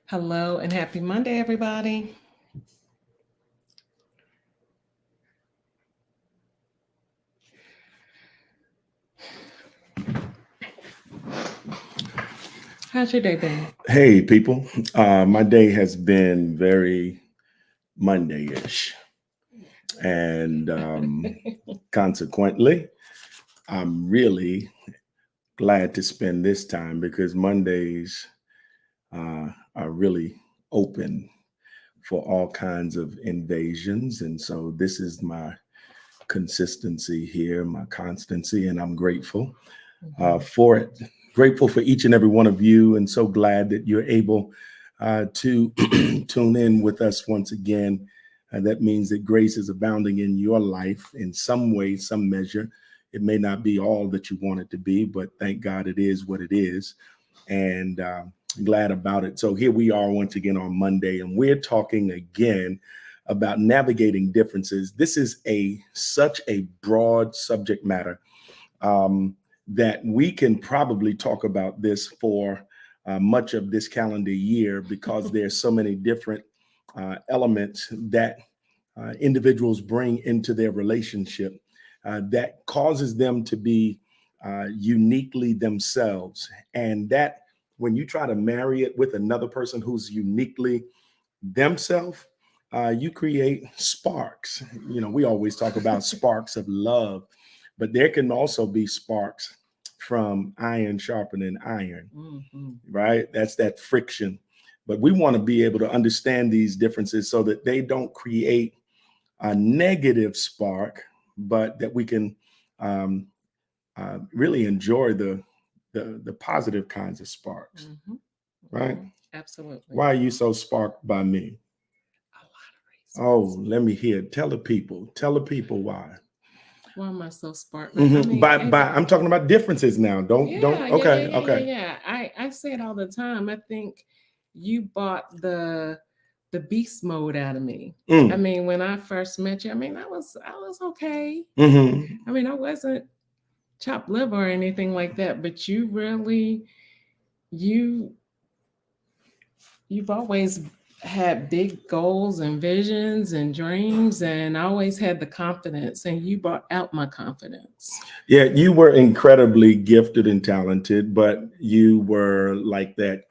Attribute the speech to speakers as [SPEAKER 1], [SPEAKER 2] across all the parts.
[SPEAKER 1] Hello and happy Monday, everybody. How's your day been?
[SPEAKER 2] Hey, people. My day has been very Monday-ish, and consequently, I'm really glad to spend this time because Mondays are really open for all kinds of invasions, and so this is my consistency here, my constancy, and I'm grateful
[SPEAKER 1] Mhm.
[SPEAKER 2] for it. Grateful for each and every one of you, and so glad that you're able to tune in with us once again. That means that grace is abounding in your life in some way, some measure. It may not be all that you want it to be, but thank God it is what it is. And glad about it. So here we are once again on Monday, and we're talking again about navigating differences. This is a such a broad subject matter that we can probably talk about this for much of this calendar year because there's so many different elements that individuals bring into their relationship that causes them to be uniquely themselves. And that when you try to marry it with another person who's uniquely themselves, you create sparks. You know, we always talk about sparks of love, but there can also be sparks from iron sharpening iron,
[SPEAKER 1] Mhm.
[SPEAKER 2] right? That's that friction. But we want to be able to understand these differences so that they don't create a negative spark, but that we can um, really enjoy the positive kinds of sparks,
[SPEAKER 1] Mhm.
[SPEAKER 2] right?
[SPEAKER 1] Absolutely.
[SPEAKER 2] Why are you so sparked by me?
[SPEAKER 1] A lot of
[SPEAKER 2] Oh,
[SPEAKER 1] reasons.
[SPEAKER 2] let me hear. Tell the people. Tell the people why.
[SPEAKER 1] Why am I so smart? I
[SPEAKER 2] Mhm.
[SPEAKER 1] mean,
[SPEAKER 2] By I'm talking about differences now. Don't.
[SPEAKER 1] yeah, yeah, yeah,
[SPEAKER 2] Okay,
[SPEAKER 1] yeah, yeah,
[SPEAKER 2] okay.
[SPEAKER 1] yeah. I say it all the time. I think you bought the beast mode out of me. I
[SPEAKER 2] Mm.
[SPEAKER 1] mean, when I first met you, I was okay.
[SPEAKER 2] Hmm.
[SPEAKER 1] I mean, I wasn't chopped liver or anything like that, but you you've always had big goals and visions and dreams, and I always had the confidence, and you brought out my confidence.
[SPEAKER 2] Yeah, you were incredibly gifted and talented, but you were like that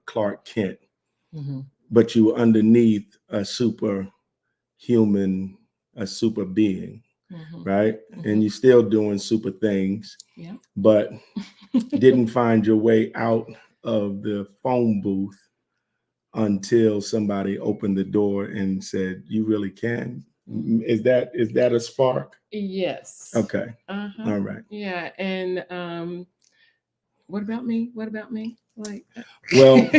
[SPEAKER 2] Clark Kent,
[SPEAKER 1] Hmm.
[SPEAKER 2] but you were underneath a superhuman, a super being,
[SPEAKER 1] Hmm.
[SPEAKER 2] right? And
[SPEAKER 1] Hmm.
[SPEAKER 2] you're still doing super things,
[SPEAKER 1] Yeah.
[SPEAKER 2] but didn't find your way out of the phone booth until somebody opened the door and said, "You really can." Is that a spark?
[SPEAKER 1] Yes.
[SPEAKER 2] Okay,
[SPEAKER 1] Uh-huh.
[SPEAKER 2] all right.
[SPEAKER 1] Yeah. And what about me? What about me? Like
[SPEAKER 2] Well,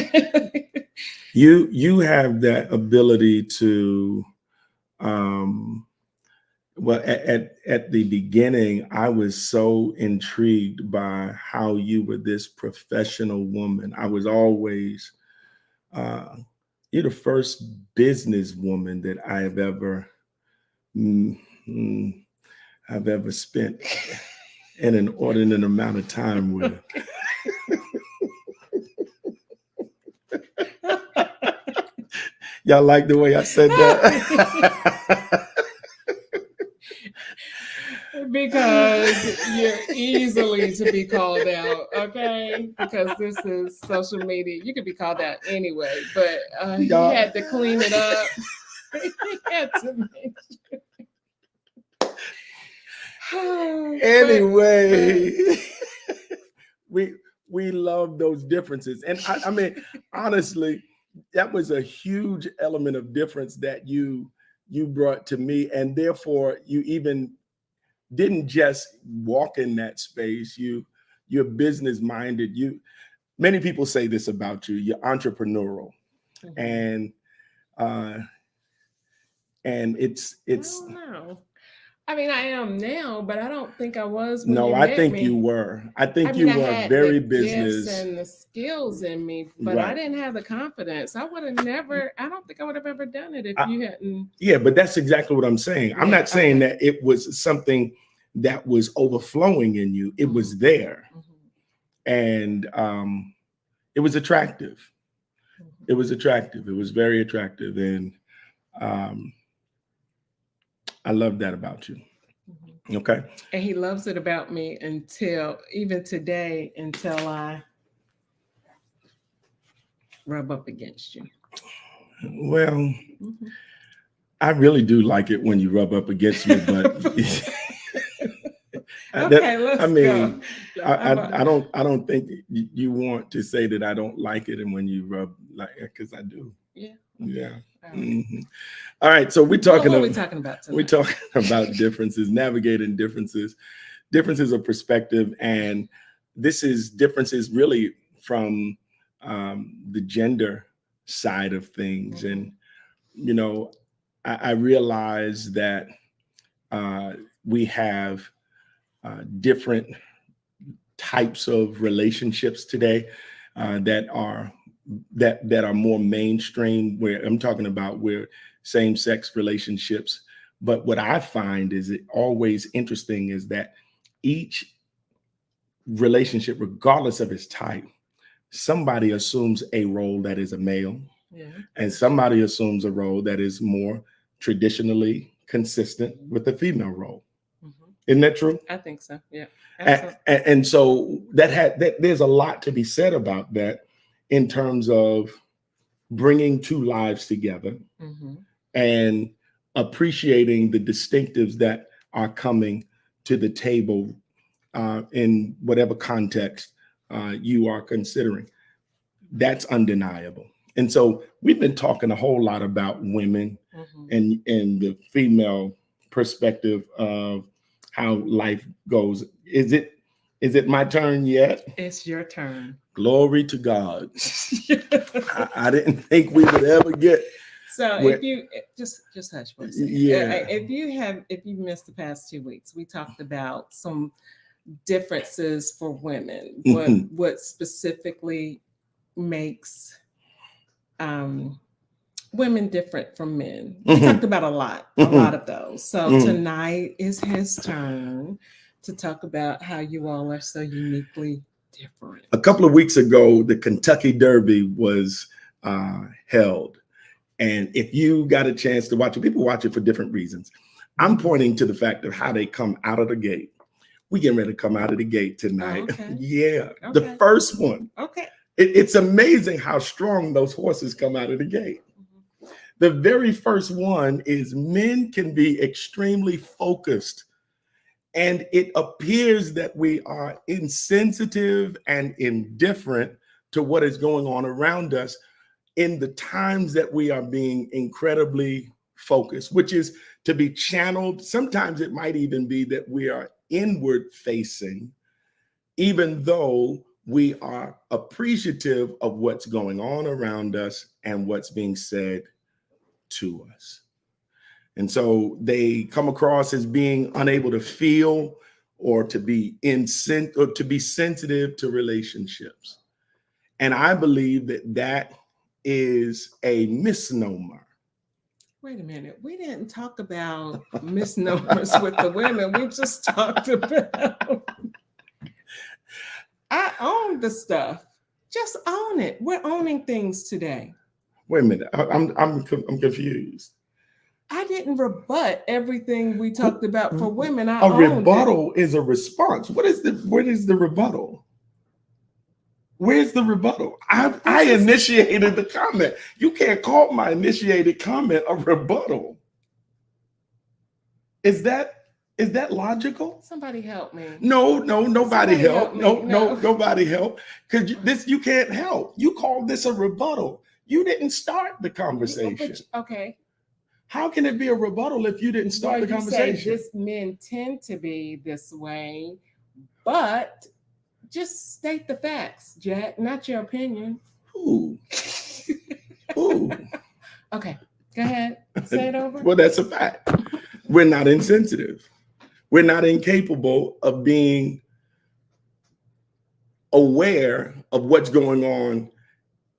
[SPEAKER 2] you have that ability to um, well at the beginning I was so intrigued by how you were this professional woman. I was always uh, you're the first businesswoman that I have ever mm, mm, I've ever spent an inordinate amount of time with. Y'all like the way I said that?
[SPEAKER 1] Because you're easily to be called out, okay? Because this is social media. You could be called out anyway, but he
[SPEAKER 2] Y'all.
[SPEAKER 1] had to clean it up. He had to make sure. But
[SPEAKER 2] Anyway, we we love those differences, and I mean, honestly, that was a huge element of difference that you brought to me, and therefore you even didn't just walk in that space. You're business minded. You Many people say this about you. You're entrepreneurial,
[SPEAKER 1] mhm.
[SPEAKER 2] and uh, and
[SPEAKER 1] I
[SPEAKER 2] it's
[SPEAKER 1] don't know. I mean, I am now, but I don't think I was when
[SPEAKER 2] no.
[SPEAKER 1] you
[SPEAKER 2] I
[SPEAKER 1] met
[SPEAKER 2] think you
[SPEAKER 1] me.
[SPEAKER 2] were. I
[SPEAKER 1] I
[SPEAKER 2] think
[SPEAKER 1] mean,
[SPEAKER 2] you
[SPEAKER 1] I
[SPEAKER 2] were
[SPEAKER 1] had the
[SPEAKER 2] very
[SPEAKER 1] gifts
[SPEAKER 2] business
[SPEAKER 1] and the skills in me, but I
[SPEAKER 2] right.
[SPEAKER 1] didn't have the confidence. I would have never, I don't think I would have ever done it if
[SPEAKER 2] I,
[SPEAKER 1] you hadn't.
[SPEAKER 2] yeah, but that's exactly what I'm saying. I'm
[SPEAKER 1] Yeah,
[SPEAKER 2] not saying
[SPEAKER 1] okay.
[SPEAKER 2] that it was something that was overflowing in you. It
[SPEAKER 1] Hmm.
[SPEAKER 2] was there,
[SPEAKER 1] Hmm.
[SPEAKER 2] and it was attractive. It was attractive. It was very attractive. And I love that about you.
[SPEAKER 1] Mhm.
[SPEAKER 2] Okay.
[SPEAKER 1] And he loves it about me until even today, until I rub up against you.
[SPEAKER 2] Well,
[SPEAKER 1] Mhm.
[SPEAKER 2] I really do like it when you rub up against me, but
[SPEAKER 1] Okay,
[SPEAKER 2] I
[SPEAKER 1] let's go.
[SPEAKER 2] mean,
[SPEAKER 1] I'm a,
[SPEAKER 2] I don't think you want to say that I don't like it, and when you rub like because I do.
[SPEAKER 1] yeah. Okay.
[SPEAKER 2] Yeah.
[SPEAKER 1] All right.
[SPEAKER 2] Mhm. All right. So
[SPEAKER 1] What are we talking about
[SPEAKER 2] we're
[SPEAKER 1] tonight?
[SPEAKER 2] talking about differences, navigating differences of perspective, and this is differences really from the gender side of things.
[SPEAKER 1] Mhm.
[SPEAKER 2] And you know, I realize that uh, we have different types of relationships today that are that are more mainstream. Where I'm talking about where same-sex relationships. But what I find is it always interesting is that each relationship, regardless of its type, somebody assumes a role that is a male,
[SPEAKER 1] Yeah.
[SPEAKER 2] and somebody assumes a role that is more traditionally consistent with the female role.
[SPEAKER 1] Mhm.
[SPEAKER 2] Isn't that true?
[SPEAKER 1] I think so. Yeah.
[SPEAKER 2] And,
[SPEAKER 1] Absolutely.
[SPEAKER 2] and so there's a lot to be said about that in terms of bringing two lives together
[SPEAKER 1] Hmm.
[SPEAKER 2] and appreciating the distinctives that are coming to the table in whatever context you are considering. That's undeniable. And so we've been talking a whole lot about women
[SPEAKER 1] Hmm.
[SPEAKER 2] and the female perspective of how life goes. Is it my turn yet?
[SPEAKER 1] It's your turn.
[SPEAKER 2] Glory to God. I didn't think we would ever get
[SPEAKER 1] So if
[SPEAKER 2] where.
[SPEAKER 1] you just hush for a second.
[SPEAKER 2] Yeah.
[SPEAKER 1] If you missed the past 2 weeks, we talked about some differences for women.
[SPEAKER 2] Mhm.
[SPEAKER 1] What specifically makes um, women different from men? We
[SPEAKER 2] Mhm.
[SPEAKER 1] talked about a lot of those. So
[SPEAKER 2] Mhm.
[SPEAKER 1] tonight is his turn to talk about how you all are so uniquely different.
[SPEAKER 2] A couple of weeks ago, the Kentucky Derby was held. And if you got a chance to watch it, people watch it for different reasons. I'm pointing to the fact of how they come out of the gate. We getting ready to come out of the gate tonight.
[SPEAKER 1] Oh, okay.
[SPEAKER 2] Yeah, the
[SPEAKER 1] Okay.
[SPEAKER 2] first one.
[SPEAKER 1] Okay.
[SPEAKER 2] It's amazing how strong those horses come out of the gate.
[SPEAKER 1] Mhm.
[SPEAKER 2] The very first one is men can be extremely focused, and it appears that we are insensitive and indifferent to what is going on around us in the times that we are being incredibly focused, which is to be channeled. Sometimes it might even be that we are inward facing, even though we are appreciative of what's going on around us and what's being said to us. And so they come across as being unable to feel or to be or to be sensitive to relationships. And I believe that that is a misnomer.
[SPEAKER 1] Wait a minute. We didn't talk about misnomers with the women. We just talked about I own the stuff. Just own it. We're owning things today.
[SPEAKER 2] Wait a minute, I'm confused.
[SPEAKER 1] I didn't rebut everything we talked about for women. I
[SPEAKER 2] A
[SPEAKER 1] owned it.
[SPEAKER 2] rebuttal is a response. What is the rebuttal? Where's the rebuttal? I
[SPEAKER 1] This is
[SPEAKER 2] initiated the comment. You can't call my initiated comment a rebuttal. Is that logical?
[SPEAKER 1] somebody help me.
[SPEAKER 2] No, nobody
[SPEAKER 1] Somebody help
[SPEAKER 2] help.
[SPEAKER 1] me.
[SPEAKER 2] No,
[SPEAKER 1] No.
[SPEAKER 2] nobody help. Because this you can't help. You call this a rebuttal. You didn't start the conversation.
[SPEAKER 1] Okay.
[SPEAKER 2] How can it be a rebuttal if you didn't start
[SPEAKER 1] Well,
[SPEAKER 2] the
[SPEAKER 1] you say
[SPEAKER 2] conversation?
[SPEAKER 1] this men tend to be this way, but just state the facts, Jack, not your opinion.
[SPEAKER 2] Ooh, ooh.
[SPEAKER 1] Okay, go ahead. Say it over.
[SPEAKER 2] Well, that's a fact. We're not insensitive. We're not incapable of being aware of what's going on.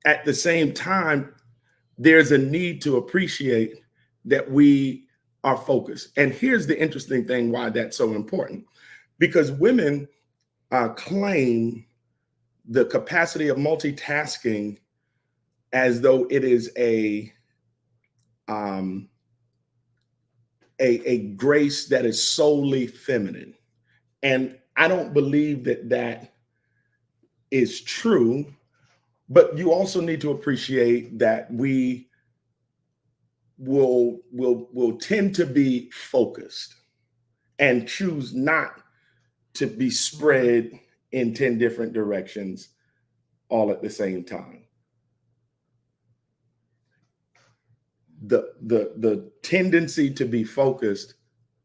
[SPEAKER 2] At the same time, there's a need to appreciate that we are focused. And here's the interesting thing why that's so important. Because women claim the capacity of multitasking as though it is a grace that is solely feminine. And I don't believe that that is true, but you also need to appreciate that we will tend to be focused and choose not to be spread in 10 different directions all at the same time. The tendency to be focused.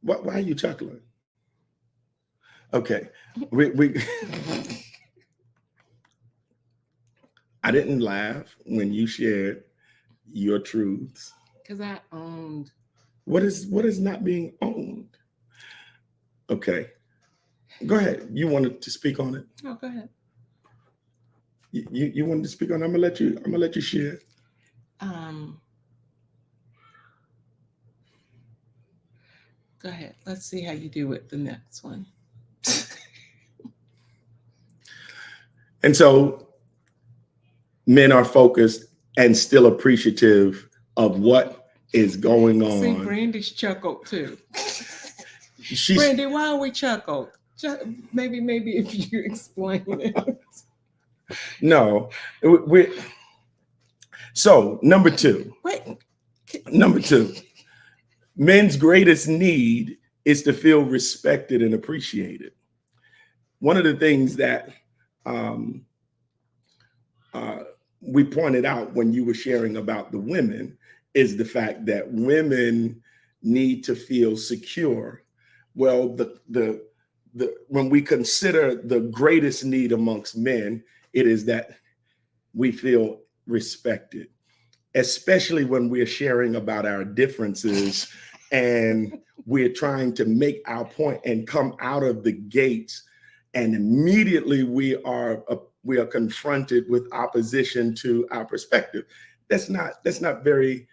[SPEAKER 2] Why are you chuckling? Okay, we I didn't laugh when you shared your truths.
[SPEAKER 1] Because I owned.
[SPEAKER 2] What is not being owned? Okay, go ahead. You wanted to speak on it.
[SPEAKER 1] Oh, go ahead.
[SPEAKER 2] You wanted to speak on it. I'm gonna let you share.
[SPEAKER 1] Go ahead. Let's see how you do with the next one.
[SPEAKER 2] And so men are focused and still appreciative of what is going on.
[SPEAKER 1] See, Brandy's chuckled too. Brandy, why are we chuckled? Maybe if you explain it.
[SPEAKER 2] No, so number two. Number two, men's greatest need is to feel respected and appreciated. One of the things that we pointed out when you were sharing about the women is the fact that women need to feel secure. Well, when we consider the greatest need amongst men, it is that we feel respected, especially when we're sharing about our differences and we're trying to make our point and come out of the gates, and immediately we are confronted with opposition to our perspective. That's not very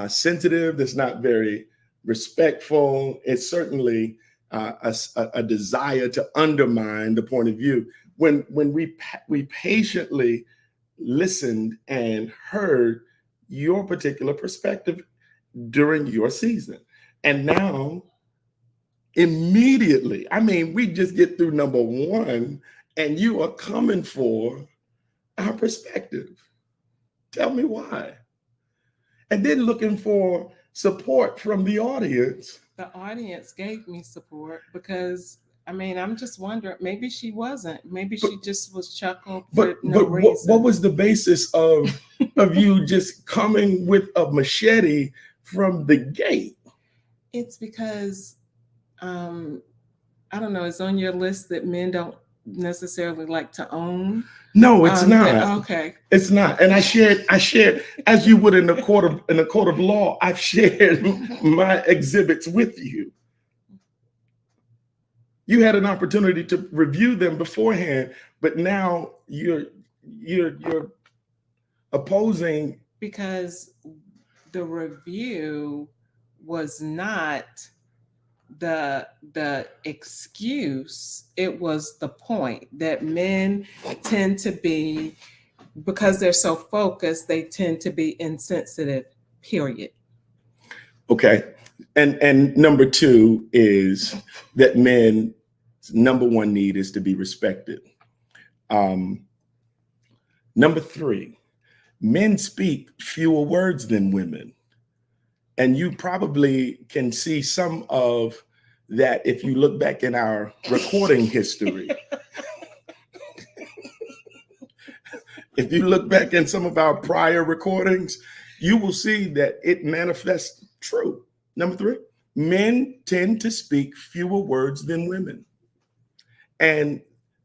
[SPEAKER 2] sensitive. That's not very respectful. It's certainly a desire to undermine the point of view. When we patiently listened and heard your particular perspective during your season, and now immediately, I mean, we just get through number one, and you are coming for our perspective. Tell me why. And then looking for support from the audience.
[SPEAKER 1] The audience gave me support because, I mean, I'm just wondering, maybe she wasn't. Maybe she just was chuckled for no reason.
[SPEAKER 2] What was the basis of you just coming with a machete from the gate?
[SPEAKER 1] It's because, I don't know, it's on your list that men don't necessarily like to own.
[SPEAKER 2] No, it's not.
[SPEAKER 1] Okay.
[SPEAKER 2] It's not. And I shared, as you would in a court of law, I've shared my exhibits with you. You had an opportunity to review them beforehand, but now you're opposing.
[SPEAKER 1] Because the review was not the excuse, it was the point that men tend to be, because they're so focused, they tend to be insensitive, period.
[SPEAKER 2] Okay. And number two is that men's number one need is to be respected. Number three, men speak fewer words than women. And you probably can see some of that if you look back in our recording history. If you look back in some of our prior recordings, you will see that it manifests true. Number three, men tend to speak fewer words than women. And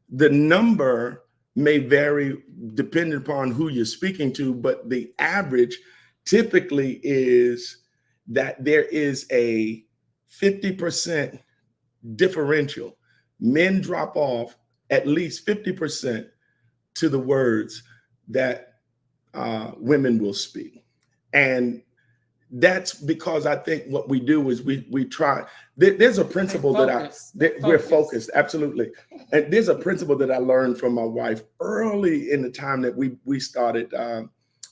[SPEAKER 2] the number may vary depending upon who you're speaking to, but the average typically is that there is a 50% differential. Men drop off at least 50% to the words that women will speak. And that's because I think what we do is we try. There's a principle we're focused, absolutely. And there's a principle that I learned from my wife early in the time that we started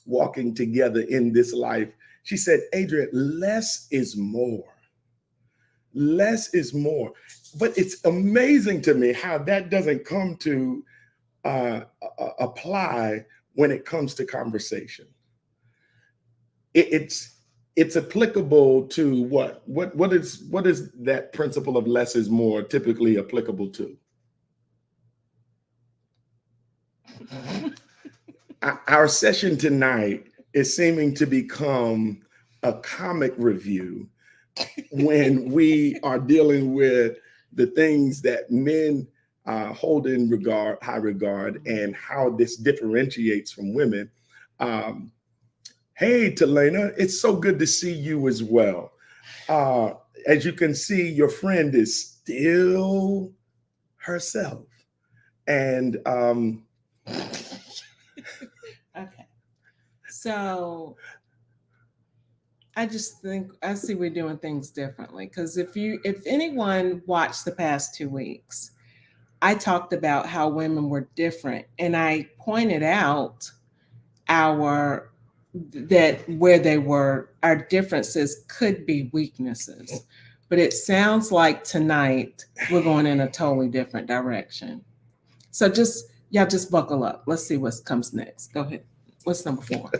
[SPEAKER 2] walking together in this life. She said, Adrian, less is more. Less is more. But it's amazing to me how that doesn't come to apply when it comes to conversation. It's applicable to what is that principle of less is more typically applicable to? Our session tonight is seeming to become a comic review when we are dealing with the things that men hold in high regard, and how this differentiates from women. Hey, Talena, it's so good to see you as well. As you can see, your friend is still herself. And
[SPEAKER 1] okay. So I just think I see we're doing things differently. Because if anyone watched the past 2 weeks, I talked about how women were different, and I pointed out that where they were, our differences could be weaknesses. But it sounds like tonight we're going in a totally different direction. So y'all just buckle up. Let's see what comes next. Go ahead. What's number 4?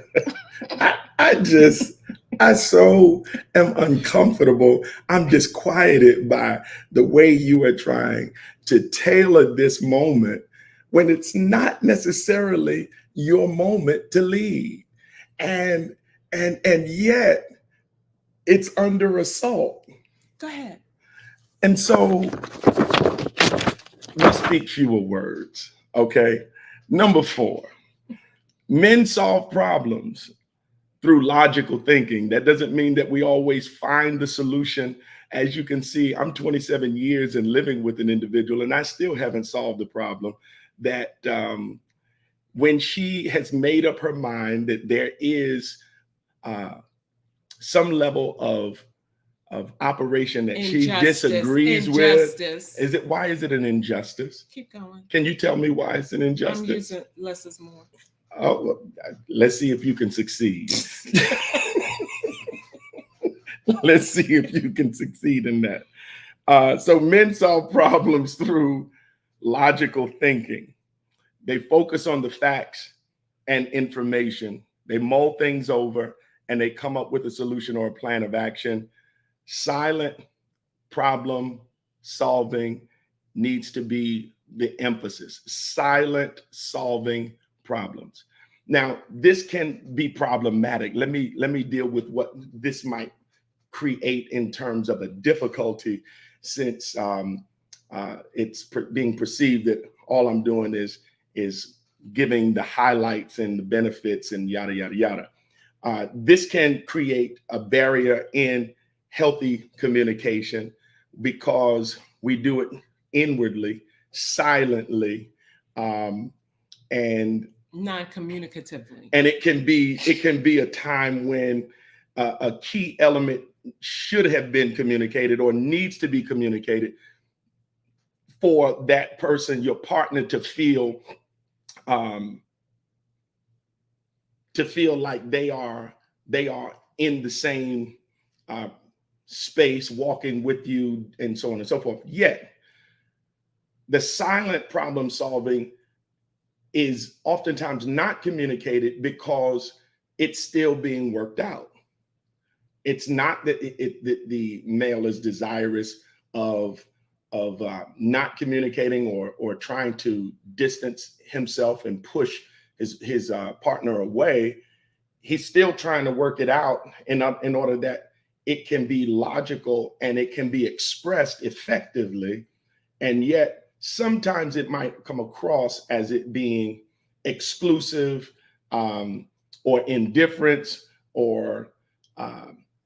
[SPEAKER 2] I so am uncomfortable. I'm just quieted by the way you are trying to tailor this moment when it's not necessarily your moment to lead. And yet it's under assault.
[SPEAKER 1] Go ahead.
[SPEAKER 2] And so we speak fewer words. Okay. Number 4, men solve problems through logical thinking. That doesn't mean that we always find the solution. As you can see, I'm 27 years and living with an individual, and I still haven't solved the problem that when she has made up her mind that there is some level of operation that she disagrees with. Why is it an injustice?
[SPEAKER 1] Keep going.
[SPEAKER 2] Can you tell me why it's an injustice?
[SPEAKER 1] I'm using less is more.
[SPEAKER 2] Oh, well, let's see if you can succeed. Let's see if you can succeed in that. So men solve problems through logical thinking. They focus on the facts and information. They mull things over and they come up with a solution or a plan of action. Silent problem solving needs to be the emphasis. Silent solving problems. Now, this can be problematic. Let me deal with what this might create in terms of a difficulty, since it's being perceived that all I'm doing is giving the highlights and the benefits and yada, yada, yada. This can create a barrier in healthy communication because we do it inwardly, silently, and
[SPEAKER 1] non-communicatively.
[SPEAKER 2] And it can be a time when a key element should have been communicated or needs to be communicated for that person, your partner, to feel like they are in the same space, walking with you, and so on and so forth. Yet, the silent problem solving is oftentimes not communicated because it's still being worked out. It's not that the male is desirous of not communicating or trying to distance himself and push his partner away. He's still trying to work it out in order that it can be logical and it can be expressed effectively. And yet sometimes it might come across as it being exclusive or indifference, or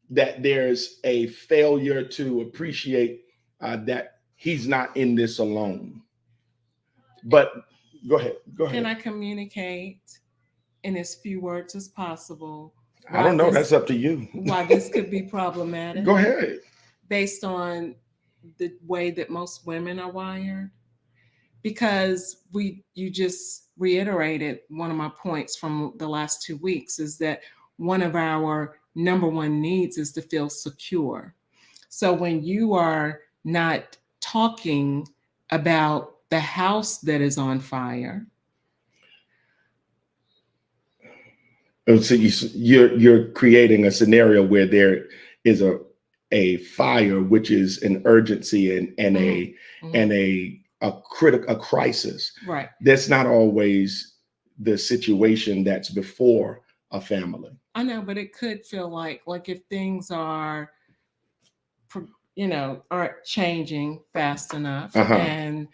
[SPEAKER 2] that there's a failure to appreciate that he's not in this alone. But go ahead.
[SPEAKER 1] Can I communicate in as few words as possible?
[SPEAKER 2] I don't know. That's up to you.
[SPEAKER 1] Why this could be problematic?
[SPEAKER 2] Go ahead.
[SPEAKER 1] Based on the way that most women are wired. because you just reiterated one of my points from the last 2 weeks, is that one of our number one needs is to feel secure. So when you are not talking about the house that is on fire,
[SPEAKER 2] so you're creating a scenario where there is a fire, which is an urgency and a crisis.
[SPEAKER 1] Right.
[SPEAKER 2] That's not always the situation that's before a family.
[SPEAKER 1] I know, but it could feel like if things are, aren't changing fast enough, and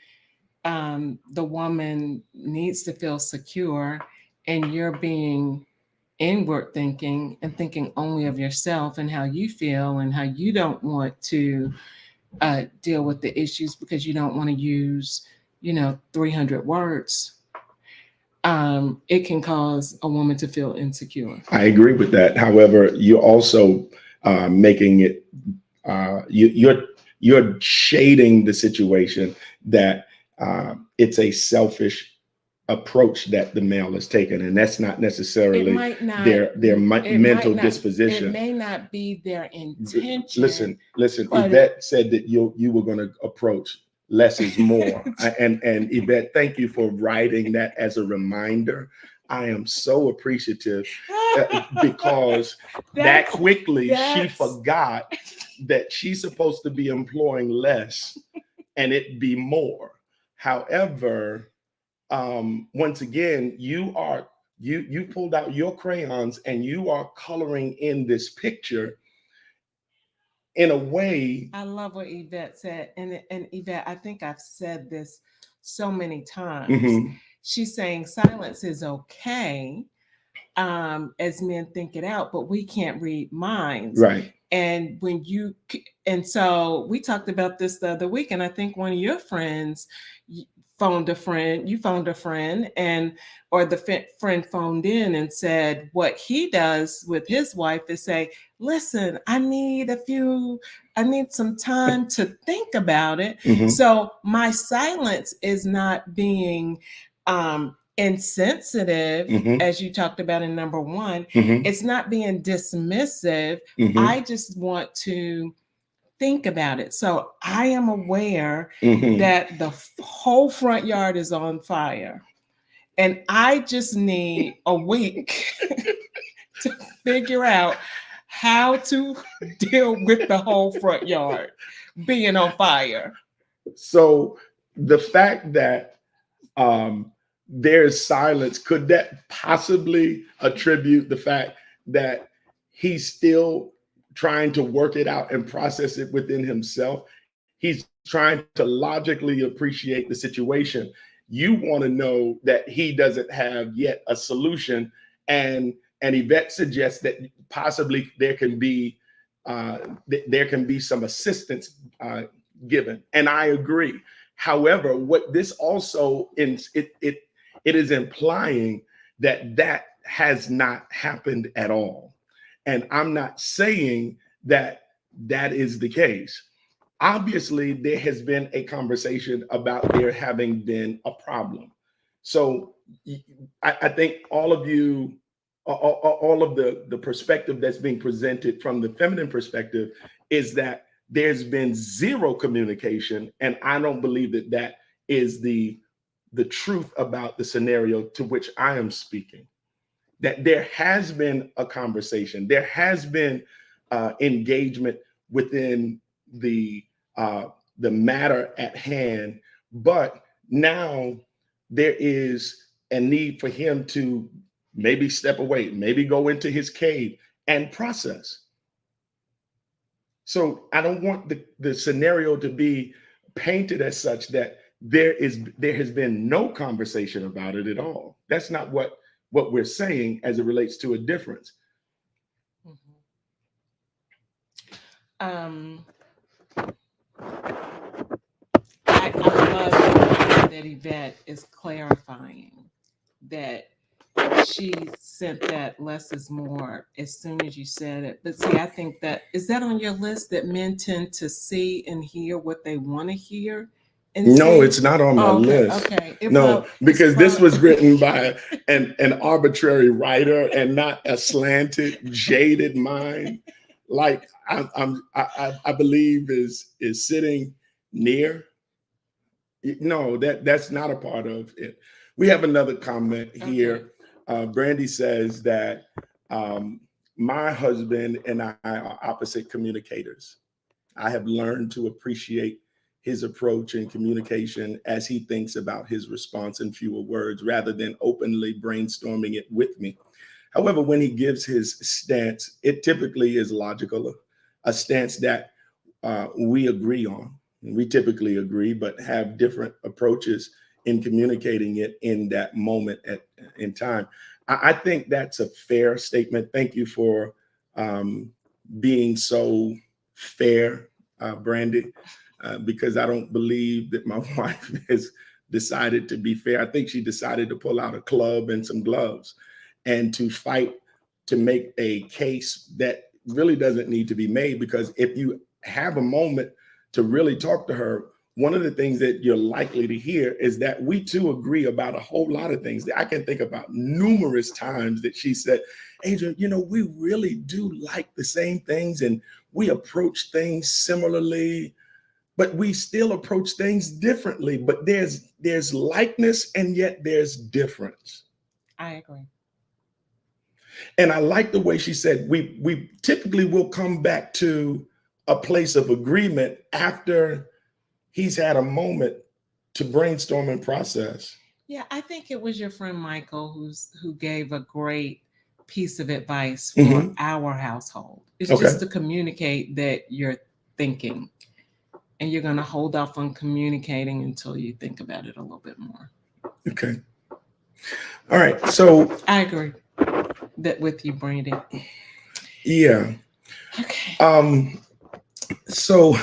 [SPEAKER 1] the woman needs to feel secure, and you're being inward thinking and thinking only of yourself and how you feel and how you don't want to deal with the issues because you don't want to use 300 words, it can cause a woman to feel insecure.
[SPEAKER 2] I agree with that. However, you're also making it you're shading the situation that it's a selfish approach that the male has taken, and that's not necessarily their mental disposition.
[SPEAKER 1] It may not be their intention.
[SPEAKER 2] Listen. Yvette said that you were going to approach less is more, and Yvette, thank you for writing that as a reminder. I am so appreciative because that quickly she forgot that she's supposed to be employing less and it be more. However, once again, you pulled out your crayons and you are coloring in this picture in a way.
[SPEAKER 1] I love what Yvette said, and Yvette, I think I've said this so many times.
[SPEAKER 2] Mm-hmm.
[SPEAKER 1] She's saying silence is okay, as men think it out, but we can't read minds,
[SPEAKER 2] right?
[SPEAKER 1] And so we talked about this the other week, and I think one of your friends phoned a friend, or the friend phoned in and said what he does with his wife is say, listen, I need some time to think about it.
[SPEAKER 2] Mm-hmm.
[SPEAKER 1] So my silence is not being insensitive,
[SPEAKER 2] mm-hmm.
[SPEAKER 1] as you talked about in number one.
[SPEAKER 2] Mm-hmm.
[SPEAKER 1] It's not being dismissive.
[SPEAKER 2] Mm-hmm.
[SPEAKER 1] I just want to think about it. So I am aware
[SPEAKER 2] mm-hmm.
[SPEAKER 1] that the whole front yard is on fire, and I just need a week to figure out how to deal with the whole front yard being on fire.
[SPEAKER 2] So the fact that there's silence, could that possibly attribute the fact that he's still trying to work it out and process it within himself? He's trying to logically appreciate the situation. You want to know that he doesn't have yet a solution, and Yvette suggests that possibly there can be some assistance given, and I agree. However, what this also it is implying that has not happened at all. And I'm not saying that is the case. Obviously, there has been a conversation about there having been a problem. So I think all of you, all of the perspective that's being presented from the feminine perspective is that there's been zero communication. And I don't believe that is the truth about the scenario to which I am speaking. That there has been a conversation, there has been engagement within the matter at hand, but now there is a need for him to maybe step away, maybe go into his cave and process. So I don't want the scenario to be painted as such that there has been no conversation about it at all. That's not what we're saying as it relates to a difference.
[SPEAKER 1] Mm-hmm. I love that Yvette is clarifying that she sent that less is more as soon as you said it. But see, I think is that on your list, that men tend to see and hear what they want to hear
[SPEAKER 2] No, it's not on my
[SPEAKER 1] Oh, okay,
[SPEAKER 2] list.
[SPEAKER 1] okay.
[SPEAKER 2] No,
[SPEAKER 1] It's
[SPEAKER 2] because this was
[SPEAKER 1] probably
[SPEAKER 2] written by an arbitrary writer and not a slanted, jaded mind. Like I believe is sitting near. No, that's not a part of it. We have another comment
[SPEAKER 1] okay.
[SPEAKER 2] here. Brandy says that my husband and I are opposite communicators. I have learned to appreciate his approach and communication as he thinks about his response in fewer words rather than openly brainstorming it with me. However, when he gives his stance, it typically is logical, a stance that we agree on. We typically agree, but have different approaches in communicating it in that moment in time. I think that's a fair statement. Thank you for being so fair, Brandy, because I don't believe that my wife has decided to be fair. I think she decided to pull out a club and some gloves and to fight to make a case that really doesn't need to be made, because if you have a moment to really talk to her, one of the things that you're likely to hear is that we too agree about a whole lot of things. I can think about numerous times that she said, Adrian, we really do like the same things and we approach things similarly, but we still approach things differently. But there's likeness and yet there's difference.
[SPEAKER 1] I agree.
[SPEAKER 2] And I like the way she said, we typically will come back to a place of agreement after he's had a moment to brainstorm and process.
[SPEAKER 1] Yeah, I think it was your friend Michael who gave a great piece of advice for
[SPEAKER 2] Mhm.
[SPEAKER 1] our household. It's
[SPEAKER 2] Okay.
[SPEAKER 1] just to communicate that you're thinking, and you're going to hold off on communicating until you think about it a little bit more.
[SPEAKER 2] Okay. All right. So
[SPEAKER 1] I agree that with you, Brandy.
[SPEAKER 2] yeah.
[SPEAKER 1] Okay.
[SPEAKER 2] So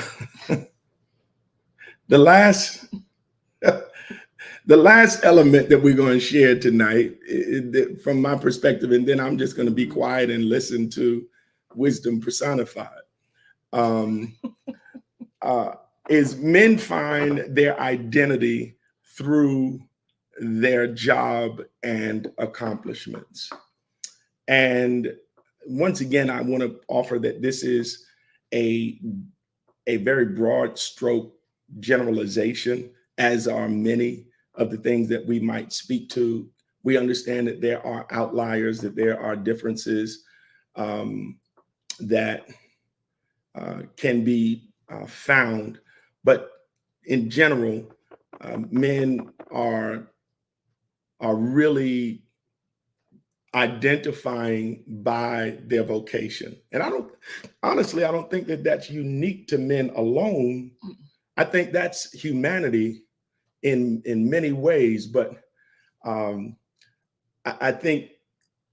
[SPEAKER 2] the last element that we're going to share tonight, from my perspective, and then I'm just going to be quiet and listen to wisdom personified, is men find their identity through their job and accomplishments. And once again, I want to offer that this is a very broad stroke generalization, as are many of the things that we might speak to. We understand that there are outliers, that there are differences that can be found. But in general, men are really identifying by their vocation. And I don't think that that's unique to men alone. I think that's humanity in many ways, but I think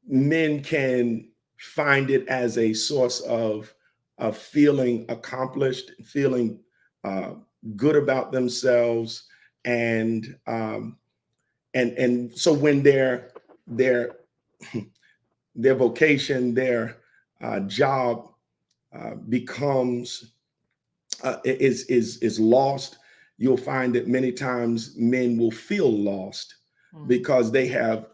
[SPEAKER 2] men can find it as a source of feeling accomplished, feeling good about themselves, and so when their vocation, their job becomes is lost, you'll find that many times men will feel lost because they have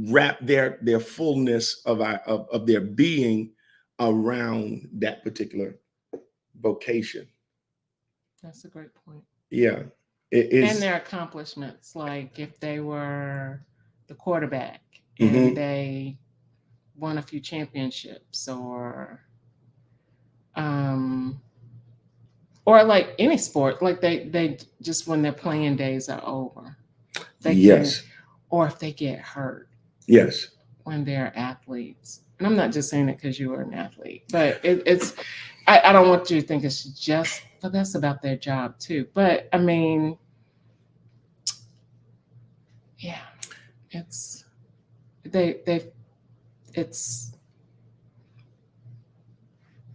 [SPEAKER 2] wrapped their fullness of their being around that particular vocation.
[SPEAKER 1] That's a great point.
[SPEAKER 2] Yeah, it is.
[SPEAKER 1] And their accomplishments, like if they were the quarterback and they won a few championships, or like any sport, like they just, when their playing days are over, or if they get hurt.
[SPEAKER 2] Yes.
[SPEAKER 1] When they're athletes. And I'm not just saying it because you were an athlete, but it's I don't want you to think it's just, but that's about their job too. But I mean, yeah, it's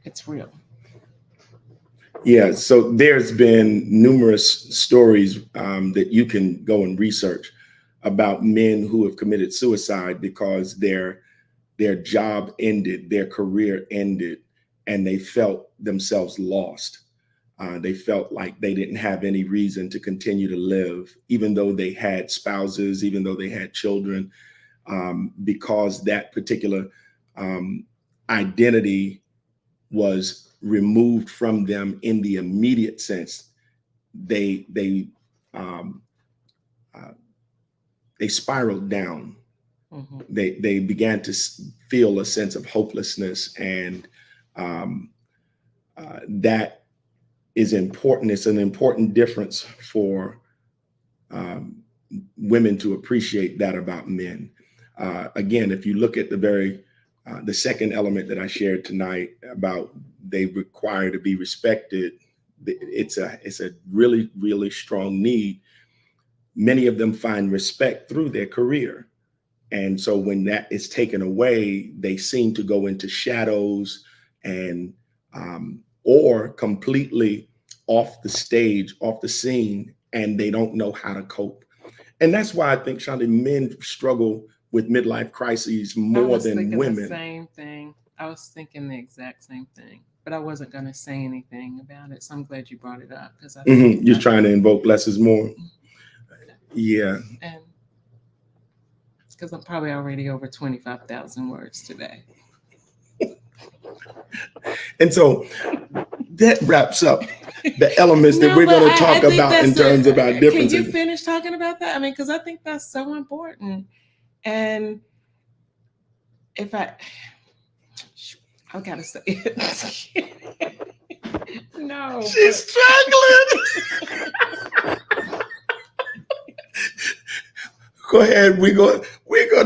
[SPEAKER 1] it's real.
[SPEAKER 2] Yeah, so there's been numerous stories that you can go and research about men who have committed suicide because their job ended, their career ended, and they felt themselves lost. They felt like they didn't have any reason to continue to live, even though they had spouses, even though they had children, because that particular identity was removed from them in the immediate sense. They spiraled down.
[SPEAKER 1] Mhm.
[SPEAKER 2] They began to feel a sense of hopelessness, and that is important. It's an important difference for women to appreciate that about men. Again, if you look at the second element that I shared tonight about they require to be respected, it's a really, really strong need. Many of them find respect through their career. And so when that is taken away, they seem to go into shadows and or completely off the stage, off the scene, and they don't know how to cope. And that's why I think, Shonda, men struggle with midlife crises more than
[SPEAKER 1] The
[SPEAKER 2] women.
[SPEAKER 1] same thing. I was thinking the exact same thing, but I wasn't going to say anything about it. So I'm glad you brought it up because
[SPEAKER 2] You're trying to invoke less is more. Yeah.
[SPEAKER 1] And because I'm probably already over 25,000 words today.
[SPEAKER 2] And so that wraps up the elements that we're going to talk about in terms of our differences.
[SPEAKER 1] Can you finish talking about that? I mean, because I think that's so important. And if I gotta say it. No.
[SPEAKER 2] She's struggling. Go ahead. We're going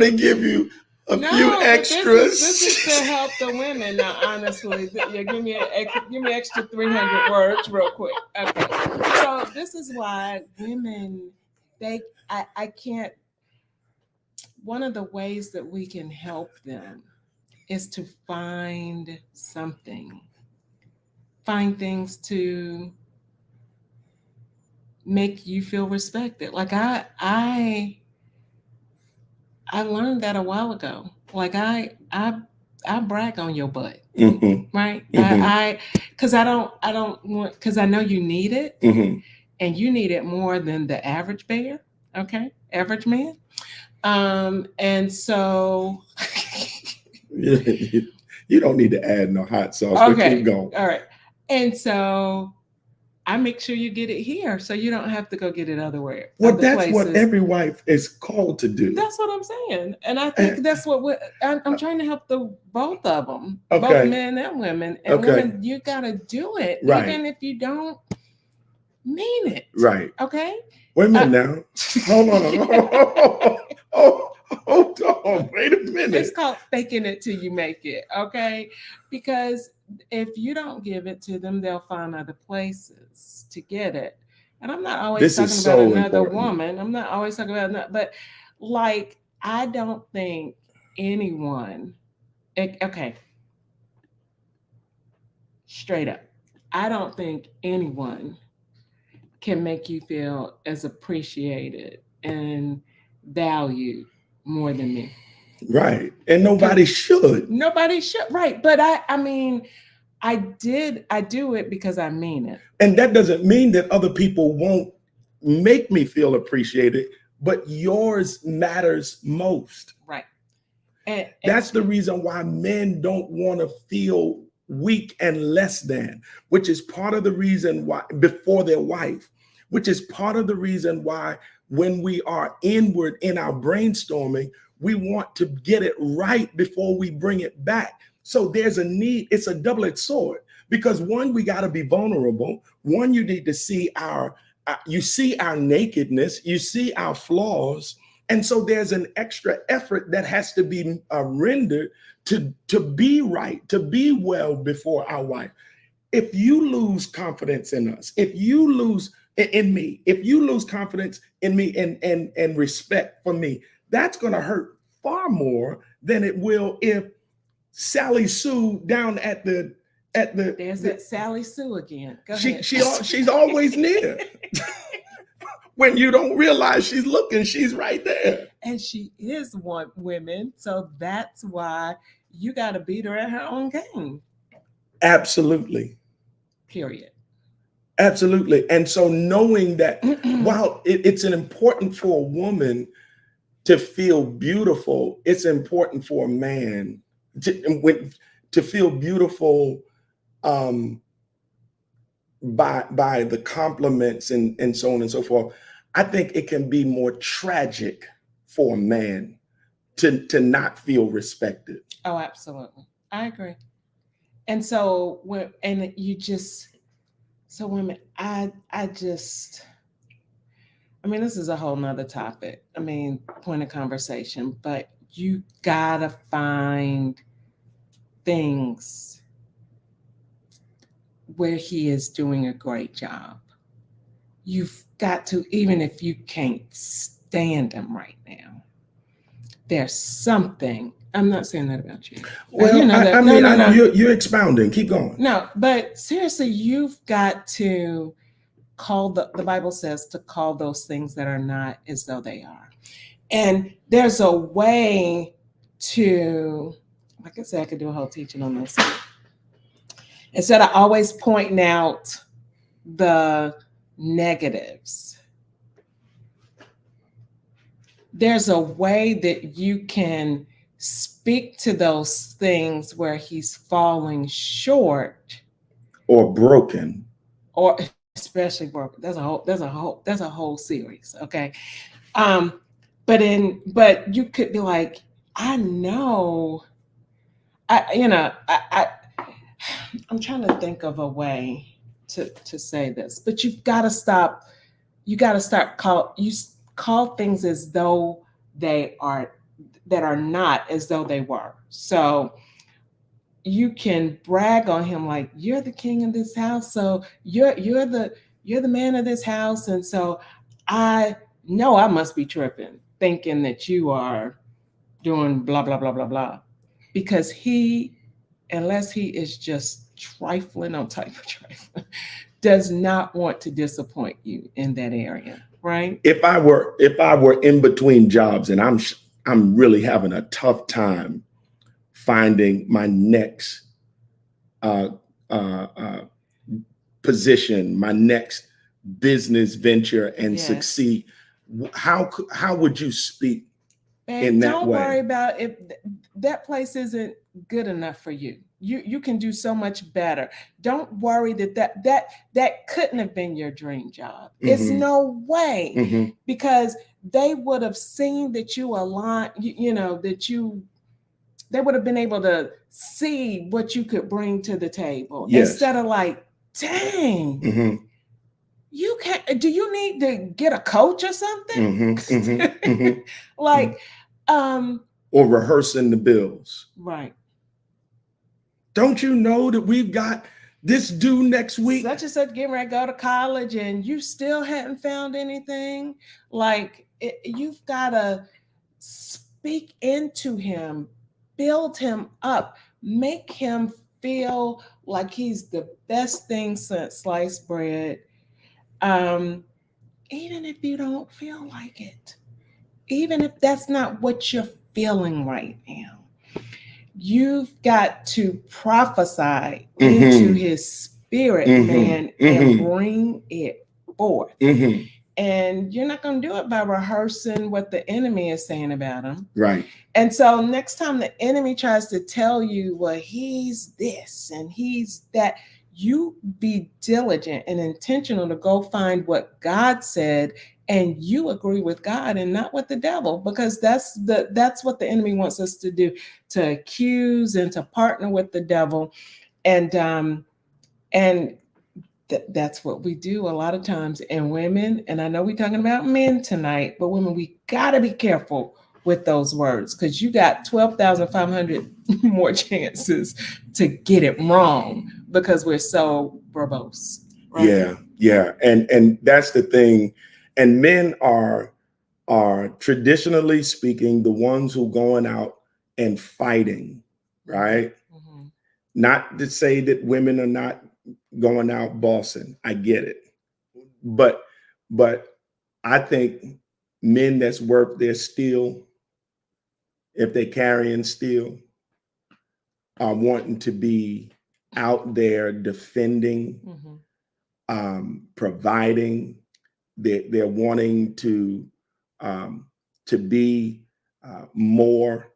[SPEAKER 2] to give you a few extras.
[SPEAKER 1] This is to help the women. Now, honestly, yeah, give me extra 300 words real quick. Okay. So this is why women, I can't. One of the ways that we can help them is to find things to make you feel respected. Like I learned that a while ago. Like I brag on your butt, right? Because I don't want, because I know you need it, and you need it more than the average bear. Okay, average man. And so
[SPEAKER 2] you don't need to add no hot sauce.
[SPEAKER 1] Okay,
[SPEAKER 2] but keep going.
[SPEAKER 1] All right. And so I make sure you get it here, so you don't have to go get it other
[SPEAKER 2] that's
[SPEAKER 1] places.
[SPEAKER 2] what every wife is called to do.
[SPEAKER 1] That's what I'm saying, and I think that's what I'm trying to help both of them,
[SPEAKER 2] Okay.
[SPEAKER 1] both men and women. And women, you gotta do it,
[SPEAKER 2] right,
[SPEAKER 1] even if you don't mean it.
[SPEAKER 2] Right.
[SPEAKER 1] Okay.
[SPEAKER 2] Wait a minute now. Hold on. Wait a minute.
[SPEAKER 1] It's called faking it till you make it. Okay. Because if you don't give it to them, they'll find other places to get it. And I'm not always talking about another woman. I'm not always talking about another, but like, I don't think anyone, okay, straight up, I don't think anyone can make you feel as appreciated and valued more than me.
[SPEAKER 2] Right. And nobody should.
[SPEAKER 1] Nobody should. Right. But I mean, I do it because I mean it.
[SPEAKER 2] And that doesn't mean that other people won't make me feel appreciated, but yours matters most.
[SPEAKER 1] Right.
[SPEAKER 2] And that's the reason why men don't want to feel weak and less than, which is part of the reason why, before their wife, which is part of the reason why when we are inward in our brainstorming, we want to get it right before we bring it back. So there's a need. It's a double-edged sword, because one, we got to be vulnerable. One, you need to see our nakedness, you see our flaws. And so there's an extra effort that has to be rendered to be right, to be well before our wife. If you lose confidence in us, if you lose in me, if you lose confidence in me and respect for me, that's going to hurt far more than it will if Sally Sue down at the
[SPEAKER 1] there's that Sally Sue again. Go ahead.
[SPEAKER 2] She's always near. When you don't realize she's looking, she's right there.
[SPEAKER 1] And she is one women, so that's why you got to beat her at her own game.
[SPEAKER 2] Absolutely.
[SPEAKER 1] Period.
[SPEAKER 2] Absolutely. And so knowing that while it's an important for a woman to feel beautiful, it's important for a man to feel beautiful by the compliments and so on and so forth. I think it can be more tragic for a man to not feel respected.
[SPEAKER 1] Oh, absolutely. I agree. And so when and you just so women, I just I mean, this is a whole nother topic. I mean, point of conversation, but you gotta find things where he is doing a great job. You've got to, even if you can't stand him right now, there's something. I'm not saying that about you.
[SPEAKER 2] Well,
[SPEAKER 1] you know
[SPEAKER 2] I,
[SPEAKER 1] that.
[SPEAKER 2] I
[SPEAKER 1] No,
[SPEAKER 2] mean,
[SPEAKER 1] no, no.
[SPEAKER 2] you're expounding. Keep going.
[SPEAKER 1] No, but seriously, you've got to call the Bible says to call those things that are not as though they are. And there's a way to, like I said, I could do a whole teaching on this. Instead of always pointing out the negatives, there's a way that you can speak to those things where he's falling short
[SPEAKER 2] Or broken.
[SPEAKER 1] or especially broken. That's a whole series. Okay. But you could be like, I know, I'm trying to think of a way to say this, but you've got to stop. You got to start call things as though they are that are not as though they were. So you can brag on him like you're the king of this house, so you're the man of this house, and so I know I must be tripping, thinking that you are doing blah blah blah blah blah, because unless he is just trifling on type of trifling, does not want to disappoint you in that area, right?
[SPEAKER 2] If I were in between jobs and I'm really having a tough time finding my next uh, position, my next business venture and
[SPEAKER 1] Yes.
[SPEAKER 2] succeed, how would you speak
[SPEAKER 1] Babe,
[SPEAKER 2] in that
[SPEAKER 1] don't
[SPEAKER 2] way?
[SPEAKER 1] worry about if that place isn't good enough for you. You can do so much better. Don't worry that couldn't have been your dream job. It's
[SPEAKER 2] Mhm.
[SPEAKER 1] no way,
[SPEAKER 2] Mhm.
[SPEAKER 1] because they would have seen that you align. They would have been able to see what you could bring to the table,
[SPEAKER 2] Yes.
[SPEAKER 1] instead of like, dang,
[SPEAKER 2] Mhm.
[SPEAKER 1] you can't. Do you need to get a coach or something?
[SPEAKER 2] Mhm. Mhm. Mhm.
[SPEAKER 1] Like,
[SPEAKER 2] Or rehearsing the bills.
[SPEAKER 1] right.
[SPEAKER 2] Don't you know that we've got this due next week?
[SPEAKER 1] Such and such getting ready to go to college and you still hadn't found anything. Like, you've got to speak into him, build him up, make him feel like he's the best thing since sliced bread. Even if you don't feel like it, even if that's not what you're feeling right now, you've got to prophesy into his spirit, man, and bring it forth. And you're not going to do it by rehearsing what the enemy is saying about him.
[SPEAKER 2] Right.
[SPEAKER 1] And so next time the enemy tries to tell you, well, he's this and he's that, you be diligent and intentional to go find what God said, and you agree with God and not with the devil, because that's what the enemy wants us to do, to accuse and to partner with the devil. And that's what we do a lot of times. And women, and I know we're talking about men tonight, but women, we got to be careful with those words, because you got 12,500 more chances to get it wrong because we're so verbose. Right?
[SPEAKER 2] Yeah, yeah, and that's the thing. And men are traditionally speaking the ones who going out and fighting, right?
[SPEAKER 1] Mm-hmm.
[SPEAKER 2] Not to say that women are not going out bossing. I get it, but I think men that's worth their steel, if they're carrying steel, are wanting to be out there defending providing. They're wanting to be more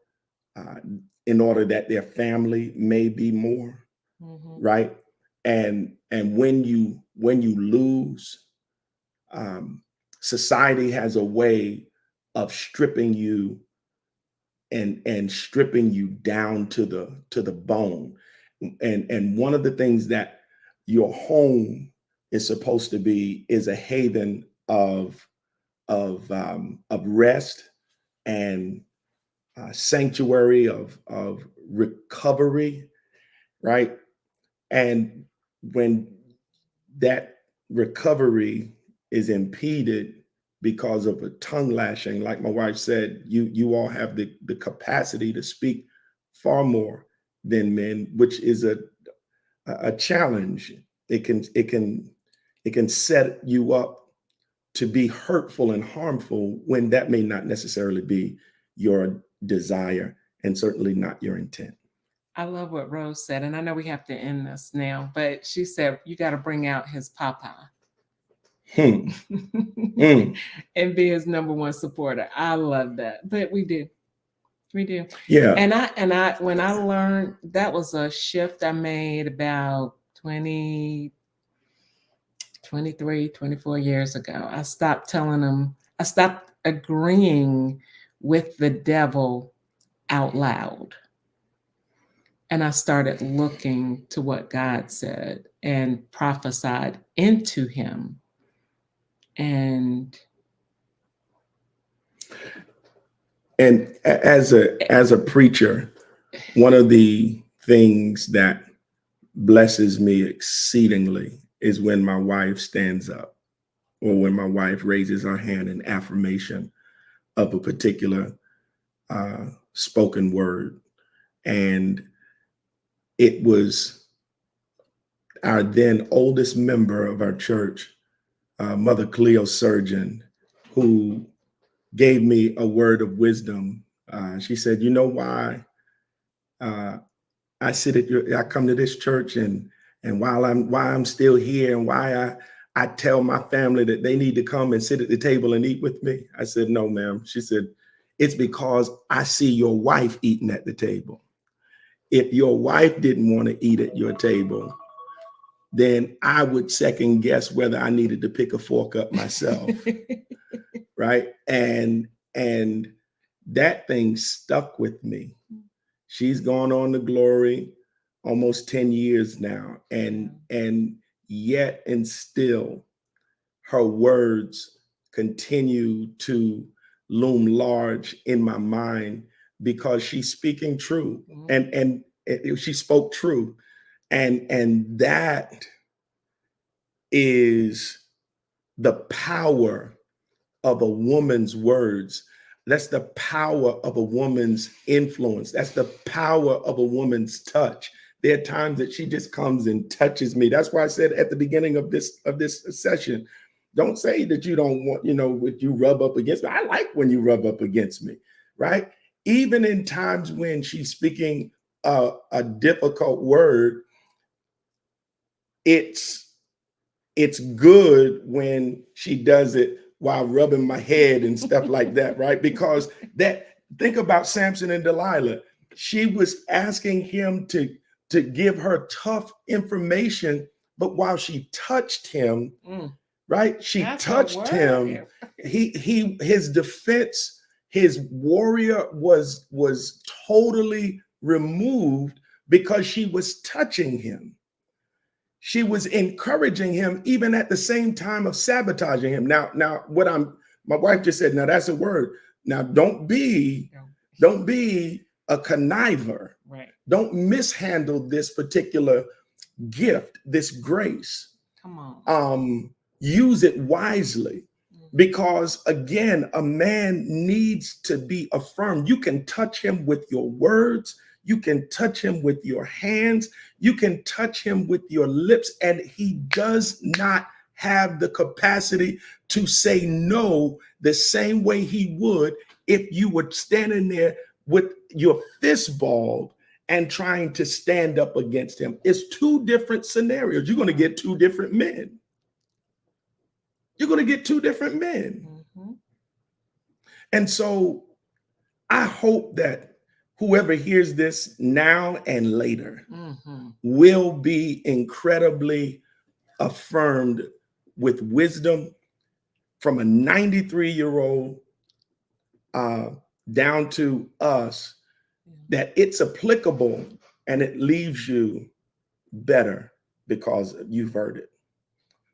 [SPEAKER 2] in order that their family may be more, right? And when you lose, society has a way of stripping you and stripping you down to the bone. And one of the things that your home is supposed to be is a haven of rest and sanctuary of recovery, right? And when that recovery is impeded because of a tongue lashing, like my wife said, you all have the capacity to speak far more than men, which is a challenge. It can set you up to be hurtful and harmful when that may not necessarily be your desire and certainly not your intent.
[SPEAKER 1] I love what Rose said, and I know we have to end this now, but she said you got to bring out his papa
[SPEAKER 2] Hmm. Hmm.
[SPEAKER 1] and be his number one supporter. I love that, but we do.
[SPEAKER 2] Yeah.
[SPEAKER 1] And I when I learned, that was a shift I made about 20, 23, 24 years ago. I stopped telling him, I stopped agreeing with the devil out loud. And I started looking to what God said and prophesied into him. And
[SPEAKER 2] as a preacher, one of the things that blesses me exceedingly is when my wife stands up or when my wife raises her hand in affirmation of a particular spoken word. And it was our then oldest member of our church, Mother Cleo Surgeon, who gave me a word of wisdom. She said, "You know why I come to this church, and why I'm still here, and why I tell my family that they need to come and sit at the table and eat with me?" I said, "No, ma'am." She said, "It's because I see your wife eating at the table. If your wife didn't want to eat at your table, then I would second guess whether I needed to pick a fork up myself." Right. And that thing stuck with me. She's gone on to glory almost 10 years now. And yet and still her words continue to loom large in my mind because she's speaking true. And she spoke true. And that is the power of a woman's words. That's the power of a woman's influence. That's the power of a woman's touch. There are times that she just comes and touches me. That's why I said at the beginning of this session, don't say that you don't want, when you rub up against me. I like when you rub up against me, right? Even in times when she's speaking a difficult word, it's good when she does it while rubbing my head and stuff like that, right? Because think about Samson and Delilah. She was asking him to give her tough information, but while she touched him, right? She touched him. His defense, his warrior was totally removed because she was touching him. She was encouraging him even at the same time of sabotaging him. Now, my wife just said, now that's a word. Now, don't be a conniver.
[SPEAKER 1] Right.
[SPEAKER 2] Don't mishandle this particular gift, this grace.
[SPEAKER 1] Come on.
[SPEAKER 2] Use it wisely. Because again, a man needs to be affirmed. You can touch him with your words. You can touch him with your hands. You can touch him with your lips, and he does not have the capacity to say no the same way he would if you were standing there with your fist balled and trying to stand up against him. It's two different scenarios. You're going to get two different men. you're going to get two different men.
[SPEAKER 1] Mm-hmm.
[SPEAKER 2] And so I hope that whoever hears this now and later
[SPEAKER 1] Mm-hmm.
[SPEAKER 2] will be incredibly affirmed with wisdom from a 93-year-old down to us, that it's applicable and it leaves you better because you've heard it.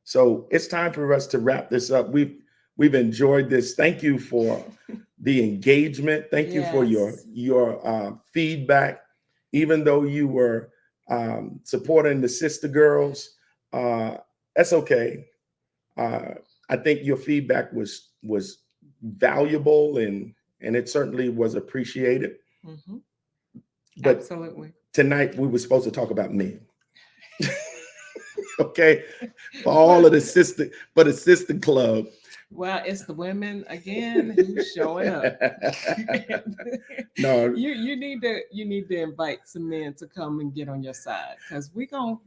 [SPEAKER 2] So it's time for us to wrap this up. We've enjoyed this. Thank you for the engagement. Thank you for your feedback. Even though you were supporting the sister girls, that's okay. I think your feedback was valuable and it certainly was appreciated.
[SPEAKER 1] Mm-hmm.
[SPEAKER 2] But
[SPEAKER 1] absolutely,
[SPEAKER 2] tonight we were supposed to talk about men. Okay, for all of the sister club.
[SPEAKER 1] Well, it's the women again who's showing up.
[SPEAKER 2] No,
[SPEAKER 1] you need to invite some men to come and get on your side, because we gonna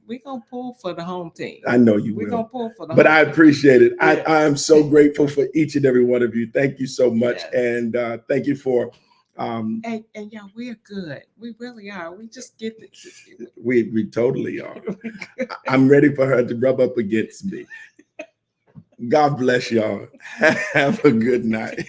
[SPEAKER 1] pull for the home team.
[SPEAKER 2] I know you
[SPEAKER 1] We're
[SPEAKER 2] will.
[SPEAKER 1] gonna pull for the
[SPEAKER 2] But
[SPEAKER 1] home
[SPEAKER 2] I
[SPEAKER 1] team.
[SPEAKER 2] appreciate it.
[SPEAKER 1] Yeah.
[SPEAKER 2] I am so grateful for each and every one of you. Thank you so much.
[SPEAKER 1] Yes.
[SPEAKER 2] And thank you for
[SPEAKER 1] and yeah, we're good. We really are. We just get the
[SPEAKER 2] we totally are. I'm ready for her to rub up against me. God bless y'all. Have a good night.